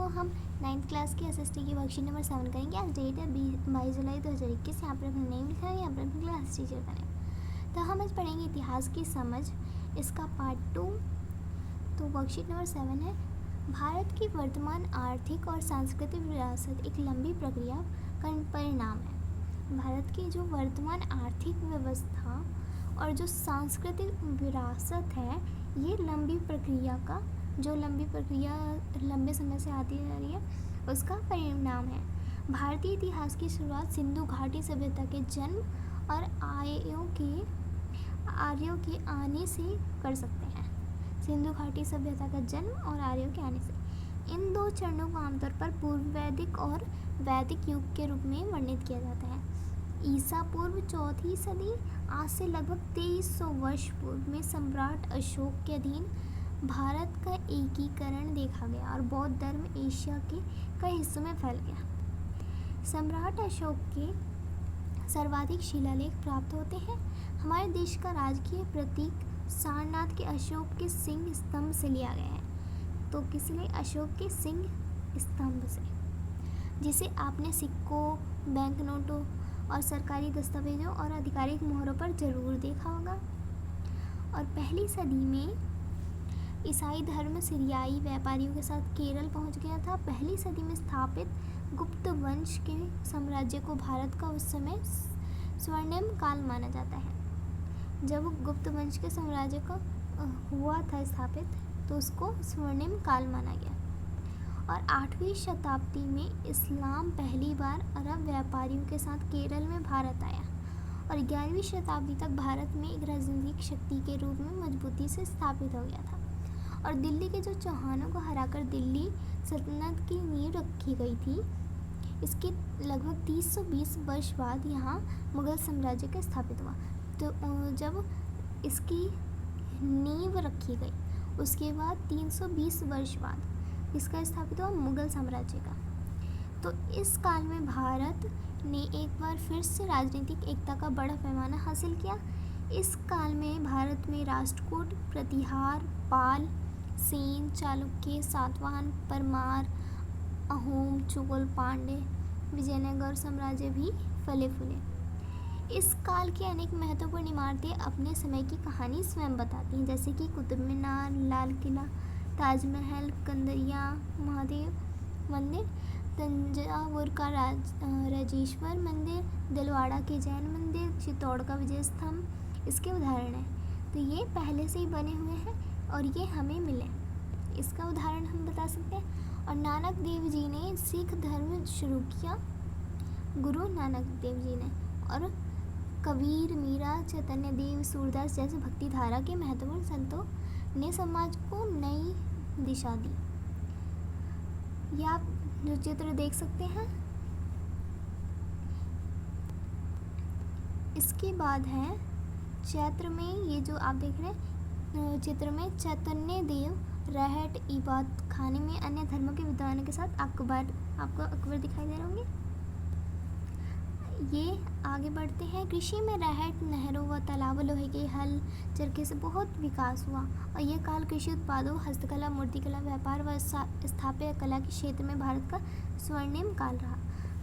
हम 9th class की SST की वर्कशीट नंबर 7 करेंगे। आज डेट है 22 जुलाई 2021। यहाँ पर अपना नेम लिखा है, यहाँ पर अपनी क्लास टीचर का नेम। तो हम आज पढ़ेंगे इतिहास की समझ, इसका पार्ट 2। तो वर्कशीट नंबर 7 है, भारत की वर्तमान आर्थिक और सांस्कृतिक विरासत एक लंबी प्रक्रिया का परिणाम है। भारत की जो वर्तमान आर्थिक व्यवस्था और जो सांस्कृतिक विरासत है, ये लंबी प्रक्रिया का लंबे समय से आती आ रही है, उसका परिणाम है। भारतीय इतिहास की शुरुआत सिंधु घाटी सभ्यता के जन्म और आर्यों के आने से कर सकते हैं। सिंधु घाटी सभ्यता का जन्म और आर्यों के आने से। इन दो चरणों को आमतौर पर पूर्व वैदिक और वैदिक युग के रूप में वर्णित किया जाता है। ईसा पूर्व 4वीं सदी, आज से लगभग 2300 वर्ष पूर्व में सम्राट अशोक के अधीन भारत का एकीकरण देखा गया और बौद्ध धर्म एशिया के कई हिस्सों में फैल गया। सम्राट अशोक के सर्वाधिक शिलालेख प्राप्त होते हैं। हमारे देश का राजकीय प्रतीक सारनाथ के अशोक के सिंह स्तंभ से लिया गया है। तो किस लिए? अशोक के सिंह स्तंभ से, जिसे आपने सिक्कों, बैंक नोटों और सरकारी दस्तावेजों और आधिकारिक मोहरों पर जरूर देखा होगा। और पहली सदी में ईसाई धर्म सीरियाई व्यापारियों के साथ केरल पहुंच गया था। पहली सदी में स्थापित गुप्त वंश के साम्राज्य को भारत का उस समय स्वर्णिम काल माना जाता है। जब गुप्त वंश के साम्राज्य का हुआ था स्थापित, तो उसको स्वर्णिम काल माना गया। और 8वीं शताब्दी में इस्लाम पहली बार अरब व्यापारियों के साथ केरल में भारत आया और 11वीं शताब्दी तक भारत में एक राजनीतिक शक्ति के रूप में मजबूती से स्थापित हो गया था। और दिल्ली के जो चौहानों को हराकर दिल्ली सल्तनत की नींव रखी गई थी, इसके लगभग 320 वर्ष बाद यहाँ मुगल साम्राज्य का स्थापित हुआ। तो जब इसकी नींव रखी गई, उसके बाद 320 वर्ष बाद इसका स्थापित हुआ मुगल साम्राज्य का। तो इस काल में भारत ने एक बार फिर से राजनीतिक एकता का बड़ा पैमाना हासिल किया। इस काल में भारत में राष्ट्रकूट, प्रतिहार, पाल, सेन, चालुक्य, सातवाहन, परमार, अहोम, चोल, पांड्य, विजयनगर साम्राज्य भी फले फूले। इस काल की अनेक महत्वपूर्ण इमारतें अपने समय की कहानी स्वयं बताती हैं, जैसे कि कुतुब मीनार, लाल किला, ताजमहल, कंदरिया महादेव मंदिर, तंजावुर का राजेश्वर मंदिर, दिलवाड़ा के जैन मंदिर, चित्तौड़ का विजय स्तंभ इसके उदाहरण हैं। तो ये पहले से ही बने हुए हैं और ये हमें मिले, इसका उदाहरण हम बता सकते हैं। और नानक देव जी ने सिख धर्म शुरू किया, गुरु नानक देव जी ने, और कबीर, मीरा, चैतन्य देव, सूरदास जैसे भक्ति धारा के महत्वपूर्ण संतों ने समाज को नई दिशा दी। ये आप जो चित्र देख सकते हैं, इसके बाद है चैत्र में, ये जो आप देख रहे हैं चित्र में, चैतन्य देव रहट इबादत खाने में अन्य धर्मों के विद्वानों के साथ अकबर, आपको अकबर दिखाई दे रहे होंगे। ये आगे बढ़ते हैं। कृषि में रहट, नहरों व तालाबों, लोहे के हल, चरखे से बहुत विकास हुआ और यह काल कृषि उत्पादों, हस्तकला, मूर्तिकला, व्यापार व स्थापत्य कला के क्षेत्र में भारत का स्वर्णिम काल रहा।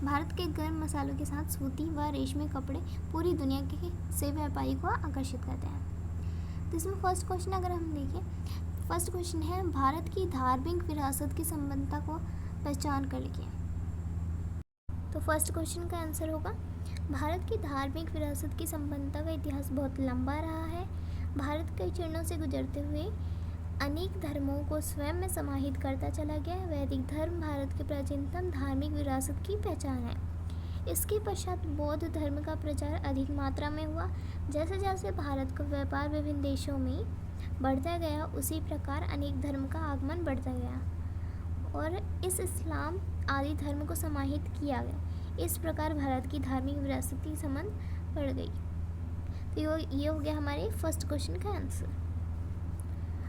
भारत के गर्म मसालों के साथ सूती व रेशमी कपड़े पूरी दुनिया के से व्यापारी को आकर्षित करते हैं। तो इसमें फर्स्ट क्वेश्चन अगर हम देखें, फर्स्ट क्वेश्चन है भारत की धार्मिक विरासत की संबंधता को पहचान कर लिखिए। तो फर्स्ट क्वेश्चन का आंसर होगा, भारत की धार्मिक विरासत की संबंधता का इतिहास बहुत लंबा रहा है। भारत कई चरणों से गुजरते हुए अनेक धर्मों को स्वयं में समाहित करता चला गया। वैदिक धर्म भारत के प्राचीनतम धार्मिक विरासत की पहचान है। इसके पश्चात बौद्ध धर्म का प्रचार अधिक मात्रा में हुआ। जैसे जैसे भारत का व्यापार विभिन्न देशों में बढ़ता गया, उसी प्रकार अनेक धर्म का आगमन बढ़ता गया और इस इस्लाम आदि धर्म को समाहित किया गया। इस प्रकार भारत की धार्मिक विरासत की समझ बढ़ गई। तो ये हो गया हमारे फर्स्ट क्वेश्चन का आंसर।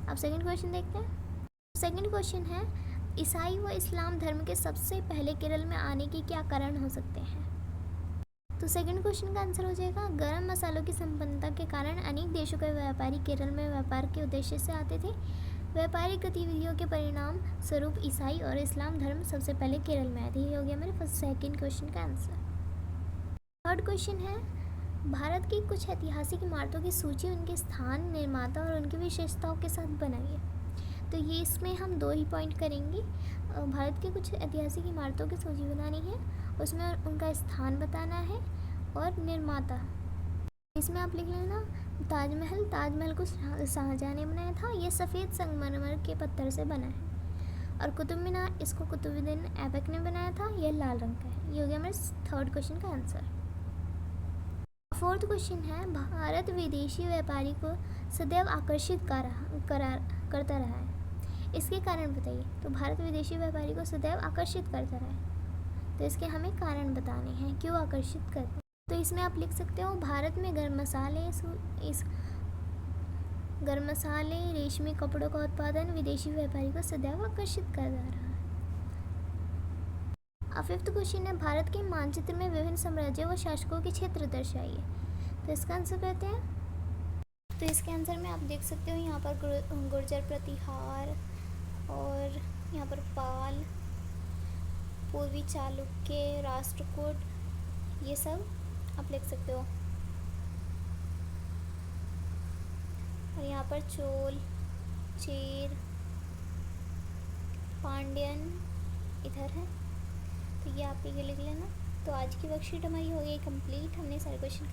अब सेकंड क्वेश्चन देखते हैं। सेकंड क्वेश्चन है, ईसाई व इस्लाम धर्म के सबसे पहले केरल में आने के क्या कारण हो सकते हैं? तो सेकंड क्वेश्चन का आंसर हो जाएगा, गर्म मसालों की संपन्नता के कारण अनेक देशों के व्यापारी केरल में व्यापार के उद्देश्य से आते थे। व्यापारिक गतिविधियों के परिणाम स्वरूप ईसाई और इस्लाम धर्म सबसे पहले केरल में आए थे। ये हो गया मेरे फर्स्ट सेकंड क्वेश्चन का आंसर। थर्ड क्वेश्चन है, भारत की कुछ ऐतिहासिक इमारतों की सूची उनके स्थान, निर्माता और उनकी विशेषताओं के साथ बनाइए। तो ये इसमें हम 2 ही पॉइंट करेंगे। भारत की कुछ ऐतिहासिक इमारतों की सूची बनानी है, उसमें उनका स्थान बताना है और निर्माता। इसमें आप लिख लेना ताजमहल को शाहजहाँ ने बनाया था, ये सफ़ेद संगमरमर के पत्थर से बना है। और कुतुब मीनार, इसको कुतुबुद्दीन ऐबक ने बनाया था, यह लाल रंग का है। ये हो गया मेरे थर्ड क्वेश्चन का आंसर। फोर्थ क्वेश्चन है, भारत विदेशी व्यापारी को सदैव आकर्षित करता रहा है, इसके कारण बताइए। तो भारत विदेशी व्यापारी को सदैव आकर्षित करता रहा है, तो इसके हमें कारण बताने हैं, क्यों आकर्षित करते हैं। तो इसमें आप लिख सकते हो, भारत में गर्म मसाले रेशमी कपड़ों का उत्पादन विदेशी व्यापारी को सदैव आकर्षित कर रहा है। फिफ्थ क्वेश्चन है, भारत के मानचित्र में विभिन्न साम्राज्यों व शासकों के क्षेत्र दर्शाइए। तो इसका आंसर कहते हैं, तो इसके आंसर में आप देख सकते हो यहाँ पर गुर्जर प्रतिहार और यहाँ पर पाल, पूर्वी चालुक्य, राष्ट्रकूट, ये सब आप लिख सकते हो। और यहाँ पर चोल, चेर, पांड्यन इधर है, तो ये आप लिख लेना। तो आज की वर्कशीट हमारी हो गई कंप्लीट। हमने सारे क्वेश्चन